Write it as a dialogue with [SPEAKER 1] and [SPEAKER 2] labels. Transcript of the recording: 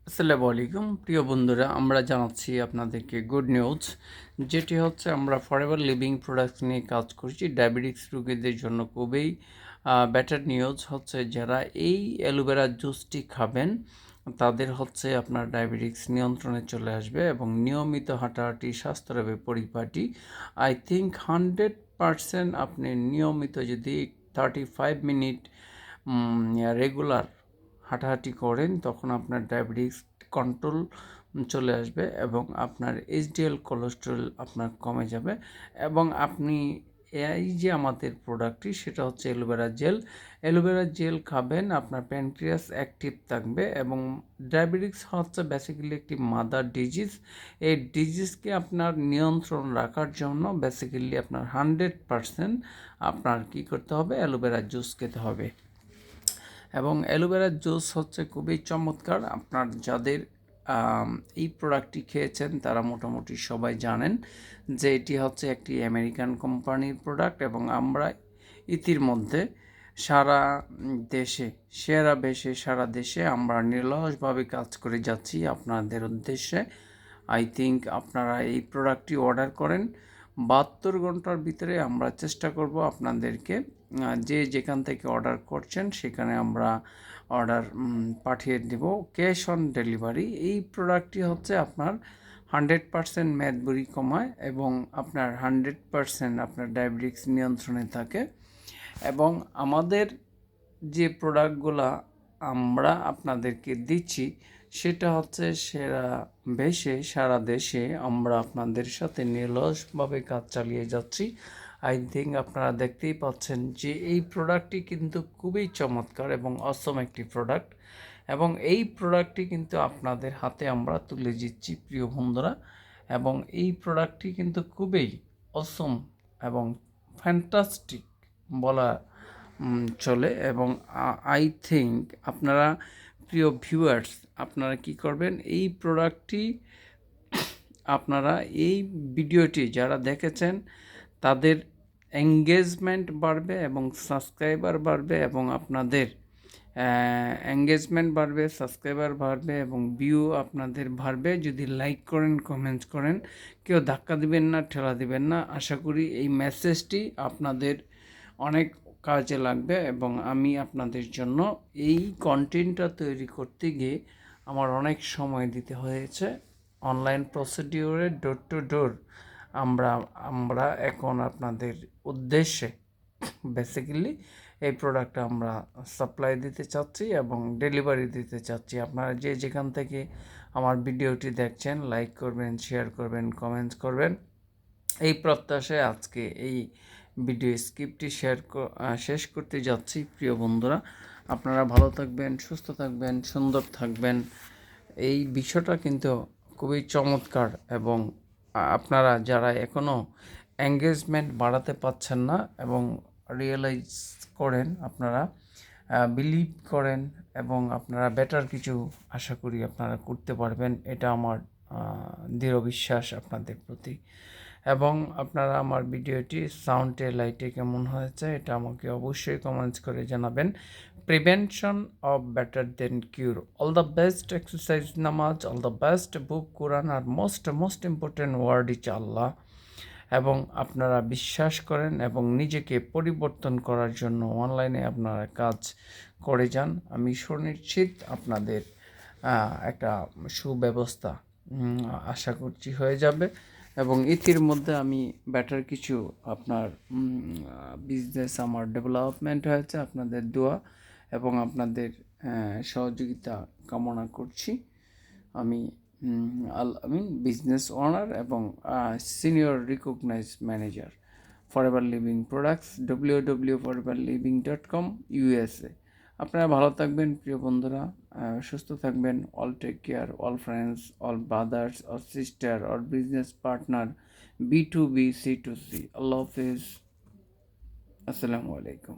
[SPEAKER 1] আসসালামু আলাইকুম প্রিয় বন্ধুরা, আমরা জানাচ্ছি আপনাদেরকে গুড নিউজ, যেটি হচ্ছে আমরা ফরএভার লিভিং প্রোডাক্টস নিয়ে কাজ করছি। ডায়াবেটিক্স রোগীদের জন্য খুবই বেটার নিউজ হচ্ছে, যারা এই অ্যালোভেরা জুসটি খাবেন তাদের হচ্ছে আপনার ডায়াবেটিক্স নিয়ন্ত্রণে চলে আসবে এবং নিয়মিত হাঁটাহাঁটি স্বাস্থ্যের পরিপাটি। আই থিঙ্ক 100% আপনি নিয়মিত যদি 35 মিনিট রেগুলার হাঁটাহাঁটি করেন তখন আপনার ডায়াবেটিস কন্ট্রোল চলে আসবে এবং আপনার এইচডিএল কোলেস্টেরল আপনার কমে যাবে। এবং আপনি এই যে আমাদের প্রোডাক্টটি সেটা হচ্ছে অ্যালোভেরা জেল খাবেন, আপনার প্যানক্রিয়াস অ্যাক্টিভ থাকবে। এবং ডায়াবেটিক্স হচ্ছে বেসিক্যালি একটি মাদার ডিজিজ। এই ডিজিজকে আপনার নিয়ন্ত্রণ রাখার জন্য বেসিক্যালি আপনার 100% আপনার কী করতে হবে, অ্যালোভেরা জুস খেতে হবে। এবং অ্যালোভেরার জুস হচ্ছে খুবই চমৎকার। আপনার যাদের এই প্রোডাক্টটি খেয়েছেন তারা মোটামুটি সবাই জানেন যে এটি হচ্ছে একটি আমেরিকান কোম্পানির প্রোডাক্ট এবং আমরা ইতিমধ্যে সারা সারা দেশে আমরা নিরলসভাবে কাজ করে যাচ্ছি আপনাদের উদ্দেশ্যে। আই থিঙ্ক আপনারা এই প্রোডাক্টটি অর্ডার করেন, 72 ঘন্টার ভিতরে আমরা চেষ্টা করব আপনাদেরকে যে যেখান থেকে অর্ডার করছেন সেখানে আমরা অর্ডার পাঠিয়ে দেব ক্যাশ অন ডেলিভারি। এই প্রোডাক্টটি হচ্ছে আপনার 100% মেদবুরি কমায় এবং আপনার 100% আপনার ডায়াবেটিক্স নিয়ন্ত্রণে থাকে। এবং আমাদের যে প্রোডাক্টগুলো আমরা আপনাদেরকে দিচ্ছি সেটা হচ্ছে সারা দেশে আমরা আপনাদের সাথে নিরলসভাবে কাজ চালিয়ে যাচ্ছি। আই থিঙ্ক আপনারা দেখতেই পাচ্ছেন যে এই প্রোডাক্টটি কিন্তু খুবই চমৎকার এবং অসম একটি প্রোডাক্ট এবং এই প্রোডাক্টটি কিন্তু আপনাদের হাতে আমরা তুলে দিচ্ছি প্রিয় বন্ধুরা। এবং এই প্রোডাক্টটি কিন্তু খুবই অসম এবং ফ্যান্টাস্টিক বলা চলে। এবং আই থিঙ্ক আপনারা প্রিয় ভিউয়ার্স আপনারা কি করবেন, এই প্রোডাক্টটি আপনারা এই ভিডিওটি যারা দেখেছেন তাদের এঙ্গেজমেন্ট বাড়বে এবং সাবস্ক্রাইবার বাড়বে এবং আপনাদের এঙ্গেজমেন্ট বাড়বে, সাবস্ক্রাইবার বাড়বে এবং ভিউ আপনাদের বাড়বে যদি লাইক করেন, কমেন্টস করেন। কেউ ধাক্কা দিবেন না, ঠেলা দিবেন না। আশা করি এই মেসেজটি আপনাদের অনেক কাজে লাগবে এবং আমি আপনাদের জন্য এই কন্টেন্টটা তৈরি করতে গিয়ে আমার অনেক সময় দিতে হয়েছে। অনলাইন প্রসিডিওরে ডোর টু ডোর আমরা এখন আপনাদের উদ্দেশ্যে বেসিক্যালি এই প্রোডাক্টটা আমরা সাপ্লাই দিতে চাচ্ছি এবং ডেলিভারি দিতে চাচ্ছি। আপনারা যে যেখান থেকে আমার ভিডিওটি দেখছেন লাইক করবেন, শেয়ার করবেন, কমেন্টস করবেন, এই প্রত্যাশায় আজকে এই ভিডিও স্ক্রিপ্টটি শেষ করতে যাচ্ছি। প্রিয় বন্ধুরা, আপনারা ভালো থাকবেন, সুস্থ থাকবেন, সুন্দর থাকবেন। এই বিষয়টা কিন্তু খুবই চমৎকার এবং আপনারা যারা এখনও এঙ্গেজমেন্ট বাড়াতে পারছেন না এবং রিয়েলাইজ করেন, আপনারা বিলিভ করেন এবং আপনারা বেটার কিছু আশা করি আপনারা করতে পারবেন, এটা আমার দৃঢ় বিশ্বাস আপনাদের প্রতি। এবং আপনারা আমার ভিডিওটি সাউন্ডে লাইটে কেমন হয়েছে এটা আমাকে অবশ্যই কমেন্টস করে জানাবেন। Prevention of better than cure. All the best exercise নামাজ, all the best book Quran আর most important word is Allah. এবং আপনারা বিশ্বাস করেন এবং নিজেকে পরিবর্তন করার জন্য অনলাইনে আপনারা কাজ করে যান। আমি সুনিশ্চিত আপনাদের একটা সুব্যবস্থা আশা করছি হয়ে যাবে। এবং ইতিমধ্যে আমি বেটার কিছু আপনার বিজনেস আমার ডেভেলপমেন্ট হয়েছে আপনাদের দোয়া এবং আপনাদের সহযোগিতা কামনা করছি। আমি আল আমিন, বিজনেস ওনার এবং senior recognize manager, forever living products, www.foreverliving.com USA। আপনারা ভালো থাকবেন প্রিয় বন্ধুরা, সুস্থ থাকবেন। All take care, all friends, all brothers, all sister, all business partner, B2B, C2C। আল্লাহ হাফিজ, আসসালামু আলাইকুম।